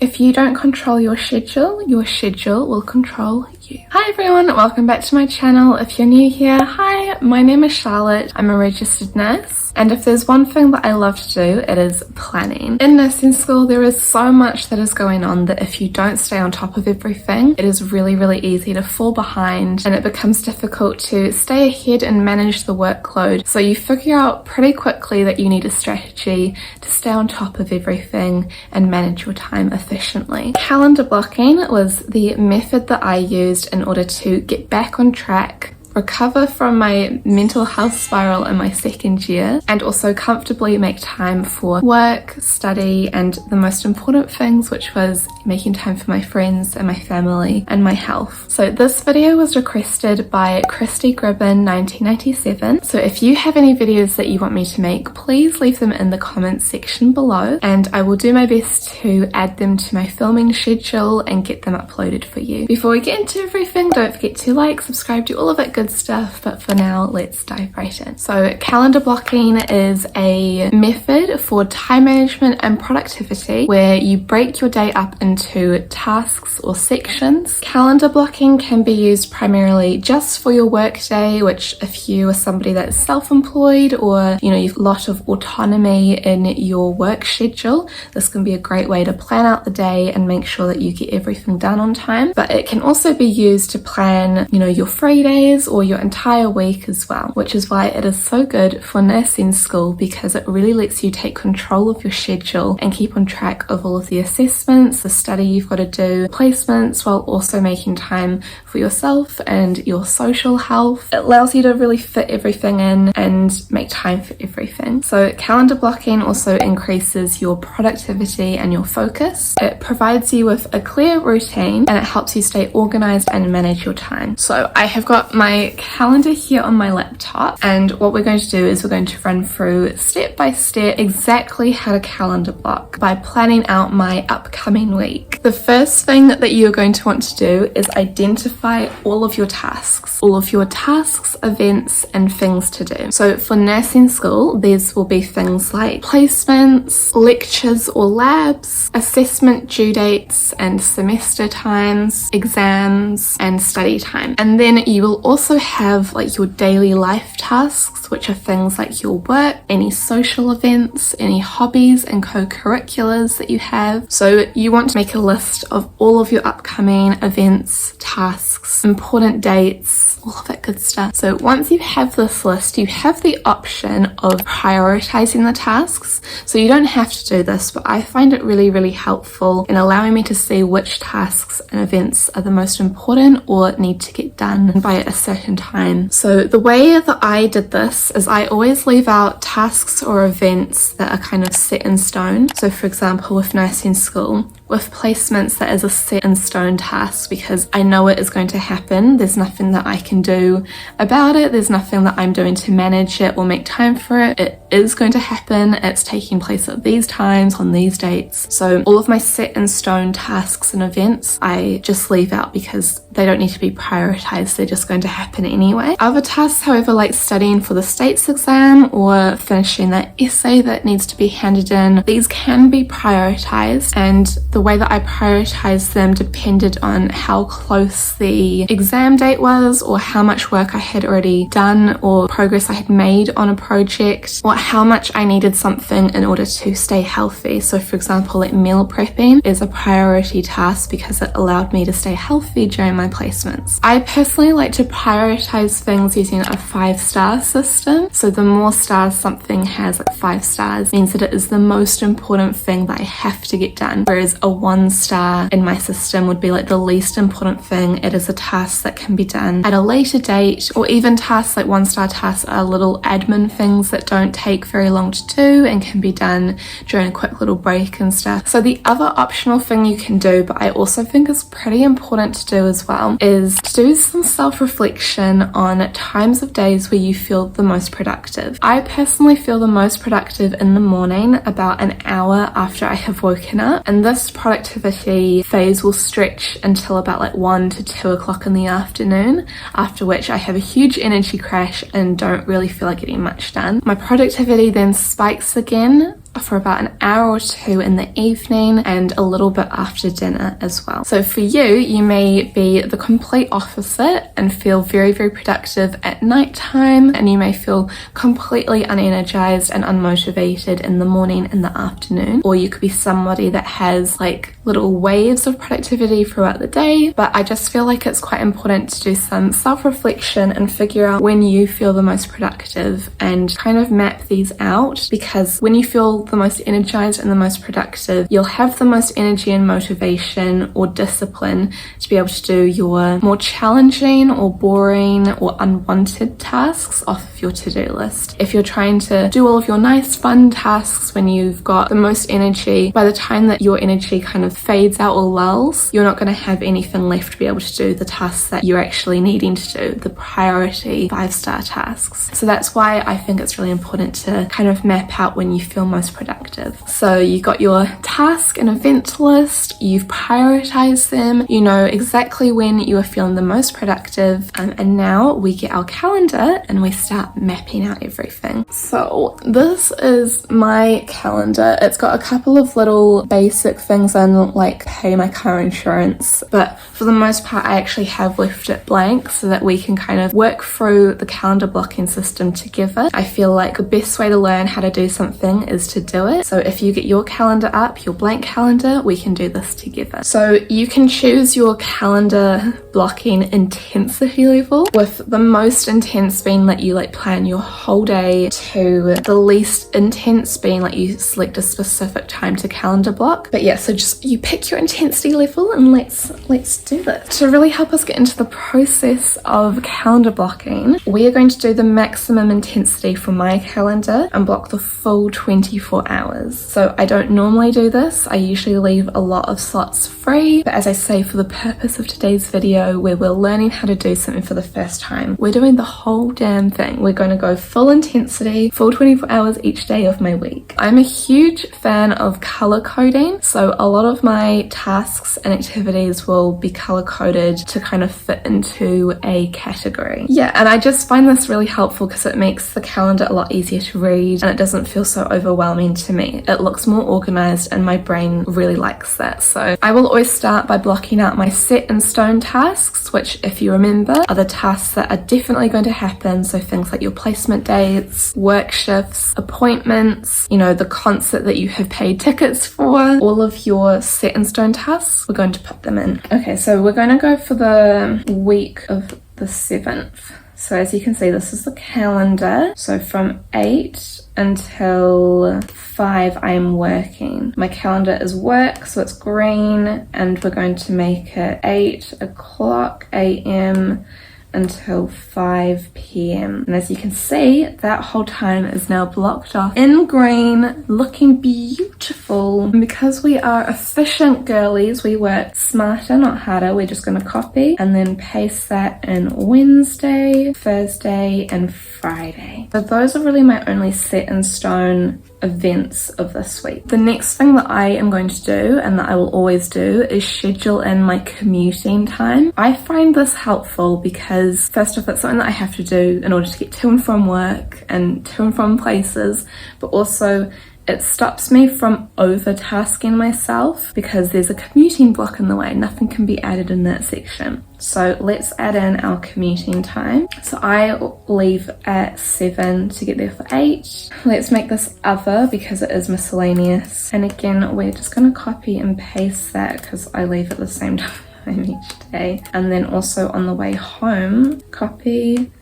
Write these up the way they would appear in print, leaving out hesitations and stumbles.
If you don't control your schedule will control you. Hi everyone, welcome back to my channel. If you're new here, hi, my name is Charlotte. I'm a registered nurse. And if there's one thing that I love to do, it is planning. In nursing school, there is so much that is going on that if you don't stay on top of everything, it is really easy to fall behind and it becomes difficult to stay ahead and manage the workload. So you figure out pretty quickly that you need a strategy to stay on top of everything and manage your time efficiently. Calendar blocking was the method that I used in order to get back on track, recover from my mental health spiral in my second year, and also comfortably make time for work, study, and the most important things, which was making time for my friends and my family and my health. So this video was requested by Christy Gribbin 1997. So if you have any videos that you want me to make, please leave them in the comments section below and I will do my best to add them to my filming schedule and get them uploaded for you. Before we get into everything, don't forget to like, subscribe, do all of that good stuff, but for now let's dive right in. So calendar blocking is a method for time management and productivity where you break your day up into tasks or sections. Calendar blocking can be used primarily just for your work day, which if you are somebody that's self-employed or you've a lot of autonomy in your work schedule, this can be a great way to plan out the day and make sure that you get everything done on time. But it can also be used to plan your free days or your entire week as well, which is why it is so good for nursing school, because it really lets you take control of your schedule and keep on track of all of the assessments, the study you've got to do, placements, while also making time for yourself and your social health. It allows you to really fit everything in and make time for everything. So calendar blocking also increases your productivity and your focus. It provides you with a clear routine and it helps you stay organized and manage your time. So I have got my calendar here on my laptop, and what we're going to do is we're going to run through step by step exactly how to calendar block by planning out my upcoming week. The first thing that you're going to want to do is identify all of your tasks, events and things to do. So for nursing school, these will be things like placements, lectures or labs, assessment due dates and semester times, exams and study time. And then you will also have your daily life tasks, which are things like your work, any social events, any hobbies and co-curriculars that you have. So you want to make a list of all of your upcoming events, tasks, important dates, all of that good stuff. So once you have this list, you have the option of prioritizing the tasks. So you don't have to do this, but I find it really helpful in allowing me to see which tasks and events are the most important or need to get done by a certain time. So the way that I did this is I always leave out tasks or events that are kind of set in stone. So for example, with nursing school, with placements, that is a set in stone task because I know it is going to happen. There's nothing that I can do about it. There's nothing that I'm doing to manage it or make time for it. It is going to happen. It's taking place at these times on these dates. So all of my set in stone tasks and events, I just leave out because they don't need to be prioritized. They're just going to happen anyway. Other tasks, however, like studying for the states exam or finishing that essay that needs to be handed in, these can be prioritized, and the way that I prioritized them depended on how close the exam date was or how much work I had already done or progress I had made on a project or how much I needed something in order to stay healthy. So for example, meal prepping is a priority task because it allowed me to stay healthy during my placements. I personally like to prioritize things using a 5-star system. So the more stars something has, 5 stars, means that it is the most important thing that I have to get done. Whereas a 1-star in my system would be the least important thing. It is a task that can be done at a later date, or even tasks like 1-star tasks are little admin things that don't take very long to do and can be done during a quick little break and stuff. So the other optional thing you can do, but I also think is pretty important to do as well, is to do some self-reflection on times of days where you feel the most productive. I personally feel the most productive in the morning, about an hour after I have woken up, and this productivity phase will stretch until about 1 to 2 o'clock in the afternoon, after which I have a huge energy crash and don't really feel like getting much done. My productivity then spikes again for about an hour or two in the evening and a little bit after dinner as well. So for you, you may be the complete opposite and feel very, very productive at nighttime, and you may feel completely unenergized and unmotivated in the morning and the afternoon. Or you could be somebody that has like little waves of productivity throughout the day. But I just feel like it's quite important to do some self-reflection and figure out when you feel the most productive and kind of map these out, because when you feel the most energized and the most productive, you'll have the most energy and motivation or discipline to be able to do your more challenging or boring or unwanted tasks off of your to-do list. If you're trying to do all of your nice fun tasks when you've got the most energy, by the time that your energy kind of fades out or lulls, you're not going to have anything left to be able to do the tasks that you're actually needing to do, the priority 5-star tasks. So that's why I think it's really important to kind of map out when you feel most productive. So you got your task and event list, you've prioritized them, you know exactly when you are feeling the most productive, and now we get our calendar and we start mapping out everything. So this is my calendar. It's got a couple of little basic things in, like pay my car insurance, but for the most part I actually have left it blank so that we can kind of work through the calendar blocking system together. I feel like the best way to learn how to do something is to do it. So if you get your calendar up, your blank calendar, we can do this together. So you can choose your calendar blocking intensity level, with the most intense being that you like plan your whole day, to the least intense being like you select a specific time to calendar block. But yeah, so just you pick your intensity level and let's do this. To really help us get into the process of calendar blocking, we are going to do the maximum intensity for my calendar and block the full 24 hours. So I don't normally do this. I usually leave a lot of slots free, but as I say, for the purpose of today's video where we're learning how to do something for the first time, we're doing the whole damn thing. We're going to go full intensity, full 24 hours each day of my week. I'm a huge fan of color coding, so a lot of my tasks and activities will be color coded to kind of fit into a category. Yeah, and I just find this really helpful because it makes the calendar a lot easier to read and it doesn't feel so overwhelming to me. It looks more organized and my brain really likes that. So I will always start by blocking out my set in stone tasks, which, if you remember, are the tasks that are definitely going to happen. So things like your placement dates, work shifts, appointments, you know, the concert that you have paid tickets for, all of your set in stone tasks, we're going to put them in. Okay, so we're going to go for the week of the 7th. So as you can see, this is the calendar. So from 8 until 5 I am working. My calendar is work, so it's green, and we're going to make it 8 o'clock a.m. until 5 p.m. And as you can see, that whole time is now blocked off in green, looking beautiful. And because we are efficient girlies, we work smarter, not harder. We're just going to copy and then paste that in Wednesday, Thursday, and Friday. So those are really my only set in stone events of this week. The next thing that I am going to do, and that I will always do, is schedule in my commuting time. I find this helpful because first off, it's something that I have to do in order to get to and from work and to and from places, but also it stops me from over-tasking myself because there's a commuting block in the way. Nothing can be added in that section. So let's add in our commuting time. So I leave at 7 to get there for 8. Let's make this other because it is miscellaneous. And again, we're just going to copy and paste that because I leave at the same time each day. And then also on the way home, copy,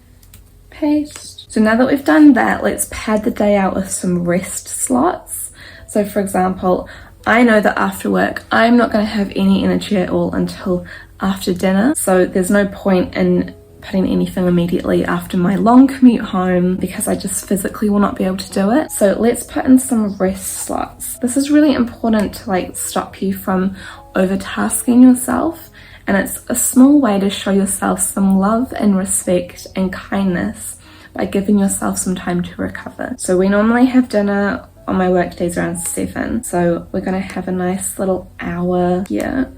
paste. So now that we've done that, let's pad the day out with some rest slots. So for example, I know that after work, I'm not going to have any energy at all until after dinner. So there's no point in putting anything immediately after my long commute home because I just physically will not be able to do it. So let's put in some rest slots. This is really important to like stop you from overtasking yourself. And it's a small way to show yourself some love and respect and kindness by giving yourself some time to recover. So we normally have dinner on my work days around 7. So we're gonna have a nice little hour here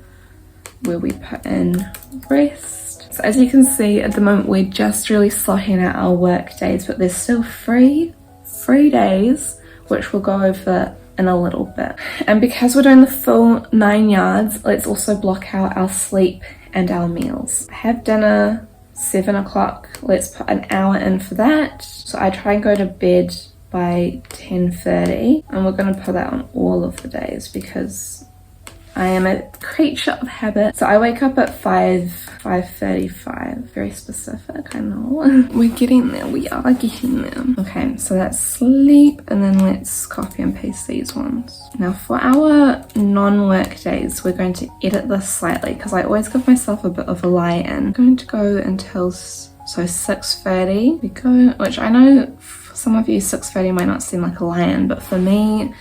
where we put in rest. So as you can see, at the moment, we're just really slotting out our work days, but there's still 3 days, which we'll go over in a little bit. And because we're doing the full 9 yards, let's also block out our sleep and our meals. I have dinner 7 o'clock. Let's put an hour in for that. So I try and go to bed by 10:30, and we're going to put that on all of the days because I am a creature of habit. So I wake up at 5:35. Very specific, I know. We're getting there. We are getting there. Okay, so that's sleep, and then let's copy and paste these ones. Now for our non-work days, we're going to edit this slightly because I always give myself a bit of a lie-in. I'm going to go until 6:30 we go, which I know for some of you 6:30 might not seem like a lie-in, but for me,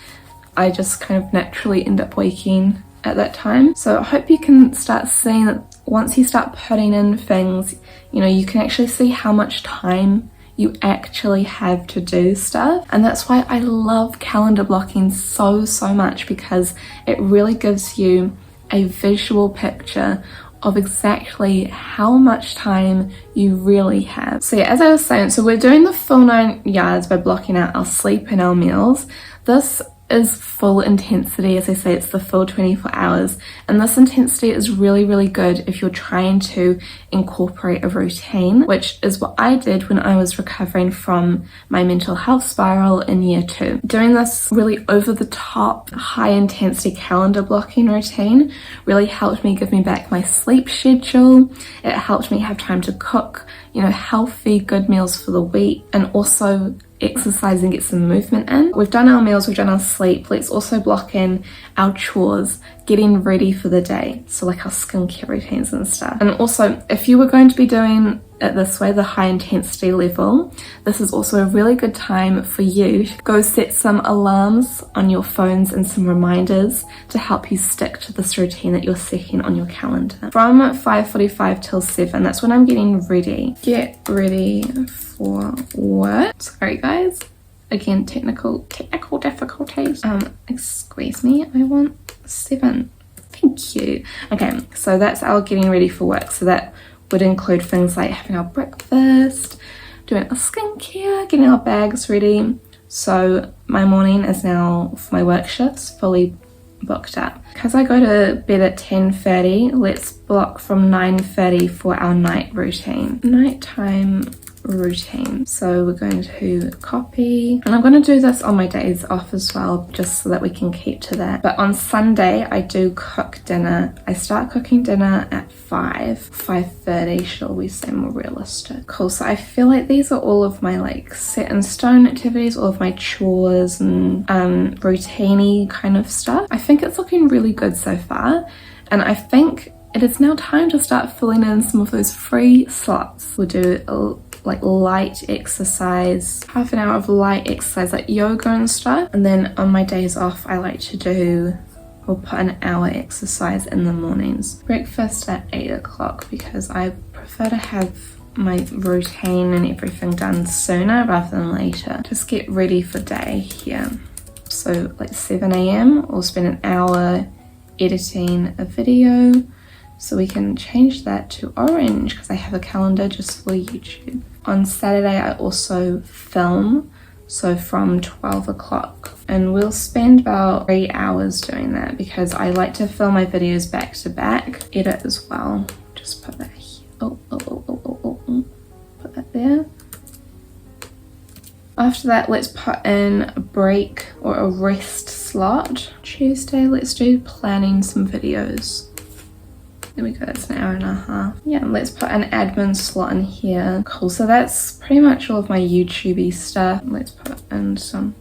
I just kind of naturally end up waking at that time. So I hope you can start seeing that once you start putting in things, you know, you can actually see how much time you actually have to do stuff. And that's why I love calendar blocking so much, because it really gives you a visual picture of exactly how much time you really have. So yeah, as I was saying, so we're doing the full 9 yards by blocking out our sleep and our meals. This is full intensity. As I say, it's the full 24 hours, and this intensity is really good if you're trying to incorporate a routine, which is what I did when I was recovering from my mental health spiral in year 2. Doing this really over the top high intensity calendar blocking routine really helped me give me back my sleep schedule. It helped me have time to cook, you know, healthy good meals for the week, and also exercise and get some movement in. We've done our meals, we've done our sleep. Let's also block in our chores, getting ready for the day, so like our skincare routines and stuff. And also, if you were going to be doing it this way, the high intensity level, this is also a really good time for you to go set some alarms on your phones and some reminders to help you stick to this routine that you're setting on your calendar. From 5:45 till 7, that's when I'm getting ready. Get ready for work. Sorry guys, again, technical difficulties. Excuse me, I want 7. Thank you. Okay, so that's our getting ready for work. So that would include things like having our breakfast, doing our skincare, getting our bags ready. So my morning is now, for my work shifts, fully booked up. Because I go to bed at 10:30, let's block from 9:30 for our night routine. Nighttime routine. So we're going to copy, and I'm going to do this on my days off as well, just so that we can keep to that. But on Sunday I do cook dinner. I start cooking dinner at 5:30, shall we say, more realistic. Cool. So I feel like these are all of my like set in stone activities, all of my chores and routine-y kind of stuff. I think it's looking really good so far, and I think it is now time to start filling in some of those free slots. We'll do like light exercise, half an hour of light exercise like yoga and stuff, and then on my days off I like to do, we'll put an hour exercise in the mornings. Breakfast at 8 o'clock because I prefer to have my routine and everything done sooner rather than later. Just get ready for day here. So like 7 a.m. we'll spend an hour editing a video. So we can change that to orange because I have a calendar just for YouTube. On Saturday I also film, so from 12 o'clock. And we'll spend about 3 hours doing that because I like to film my videos back to back. Edit as well. Just put that here. Oh. Put that there. After that, let's put in a break or a rest slot. Tuesday, let's do planning some videos. There we go, that's an hour and a half. Yeah, let's put an admin slot in here. Cool, so that's pretty much all of my YouTube-y stuff. Let's put in some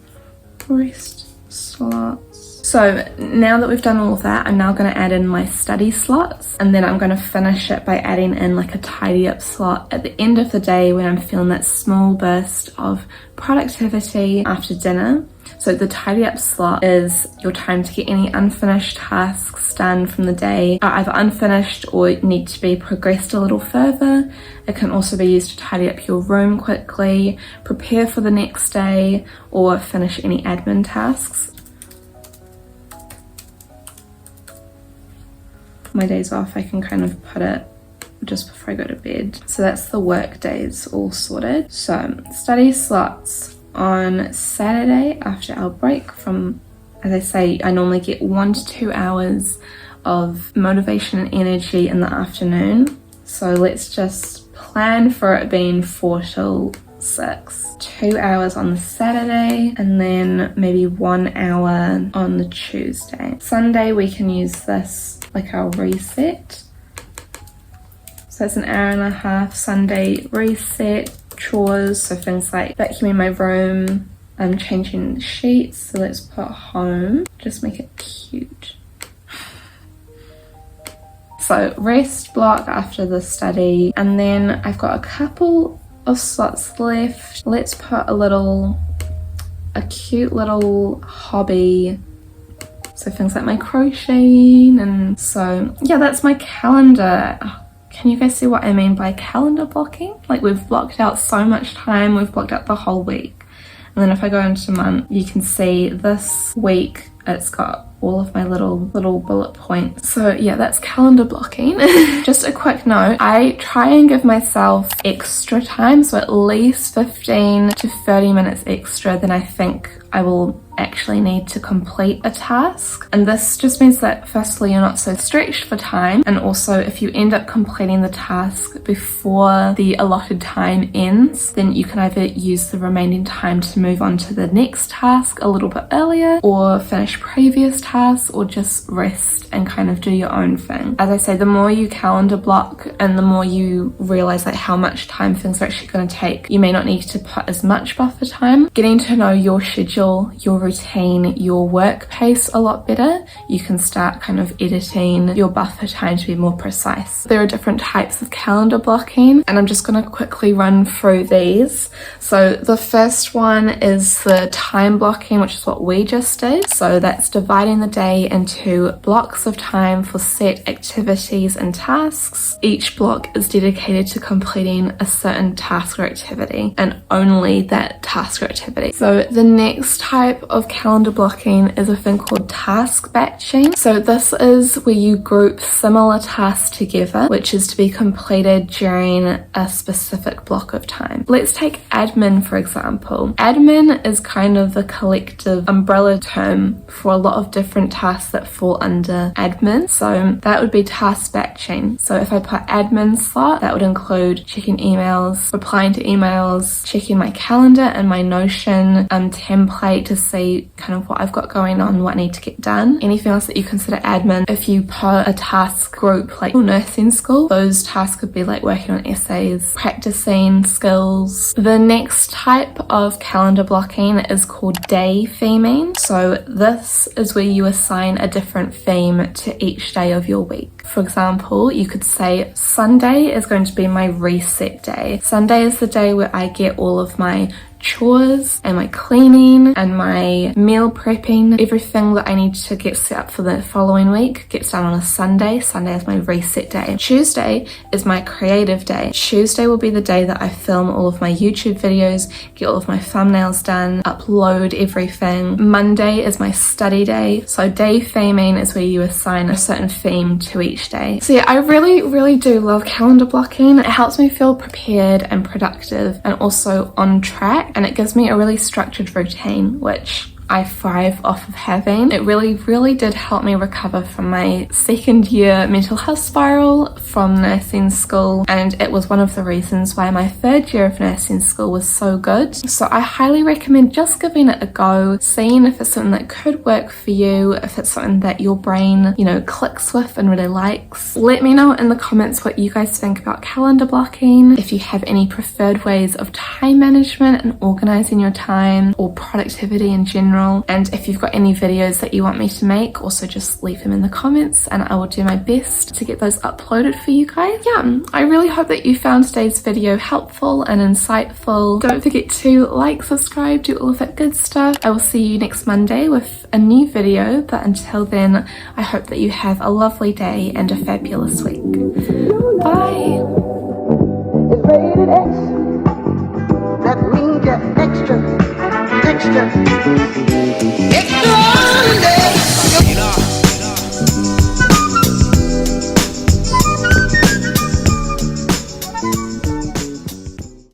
rest slots. So now that we've done all of that, I'm now going to add in my study slots, and then I'm going to finish it by adding in like a tidy up slot at the end of the day when I'm feeling that small burst of productivity after dinner. So the tidy up slot is your time to get any unfinished tasks done from the day, either unfinished or need to be progressed a little further. It can also be used to tidy up your room quickly, prepare for the next day, or finish any admin tasks. My days off, I can kind of put it just before I go to bed. So that's the work days all sorted. So study slots on Saturday after our break from As I say, I normally get 1 to 2 hours of motivation and energy in the afternoon. So let's just plan for it being 4 till 6. 2 hours on the Saturday, and then maybe 1 hour on the Tuesday. Sunday we can use this like our reset. So it's an hour and a half Sunday reset. Chores, so things like vacuuming my room, changing the sheets. So let's put home, just make it cute. So rest block after the study, and then I've got a couple of slots left. Let's put a cute little hobby, so things like my crocheting. And so yeah, that's my calendar. Can you guys see what I mean by calendar blocking? Like, we've blocked out so much time, we've blocked out the whole week. And then if I go into month, you can see this week it's got all of my little bullet points. So yeah, that's calendar blocking. Just a quick note, I try and give myself extra time, so at least 15 to 30 minutes extra than I think I will actually need to complete a task. And this just means that firstly, you're not so stretched for time, and also if you end up completing the task before the allotted time ends, then you can either use the remaining time to move on to the next task a little bit earlier, or finish previous tasks, or just rest and kind of do your own thing. As I say, the more you calendar block and the more you realize like how much time things are actually going to take, you may not need to put as much buffer time. Getting to know your schedule, your routine, your work pace a lot better, you can start kind of editing your buffer time to be more precise. There are different types of calendar blocking, and I'm just going to quickly run through these. So the first one is the time blocking, which is what we just did. So that's dividing the day into blocks of time for set activities and tasks. Each block is dedicated to completing a certain task or activity, and only that task or activity. So the next type of calendar blocking is a thing called task batching. So this is where you group similar tasks together, which is to be completed during a specific block of time. Let's take admin for example. Admin is kind of the collective umbrella term for a lot of different tasks that fall under admin. So that would be task batching. So if I put admin slot, that would include checking emails, replying to emails, checking my calendar and my Notion template to see kind of what I've got going on, what I need to get done. Anything else that you consider admin. If you put a task group like nursing school, those tasks could be like working on essays, practicing skills. The next type of calendar blocking is called day theming. So this is where you assign a different theme to each day of your week. For example, you could say Sunday is going to be my reset day. Sunday is the day where I get all of my chores and my cleaning and my meal prepping. Everything that I need to get set up for the following week gets done on a Sunday. Sunday is my reset day. Tuesday is my creative day. Tuesday will be the day that I film all of my YouTube videos, get all of my thumbnails done, upload everything. Monday is my study day. So day theming is where you assign a certain theme to each day. So yeah, I really do love calendar blocking. It helps me feel prepared and productive and also on track. And it gives me a really structured routine, which I thrive off of having. It really did help me recover from my second year mental health spiral from nursing school, and it was one of the reasons why my third year of nursing school was so good. So I highly recommend just giving it a go, seeing if it's something that could work for you, if it's something that your brain, clicks with and really likes. Let me know in the comments what you guys think about calendar blocking, if you have any preferred ways of time management and organizing your time or productivity in general. And if you've got any videos that you want me to make, also just leave them in the comments and I will do my best to get those uploaded for you guys. Yeah, I really hope that you found today's video helpful and insightful. Don't forget to like, subscribe, do all of that good stuff. I will see you next Monday with a new video, but until then, I hope that you have a lovely day and a fabulous week. Bye! It's rated X. That means you're extra.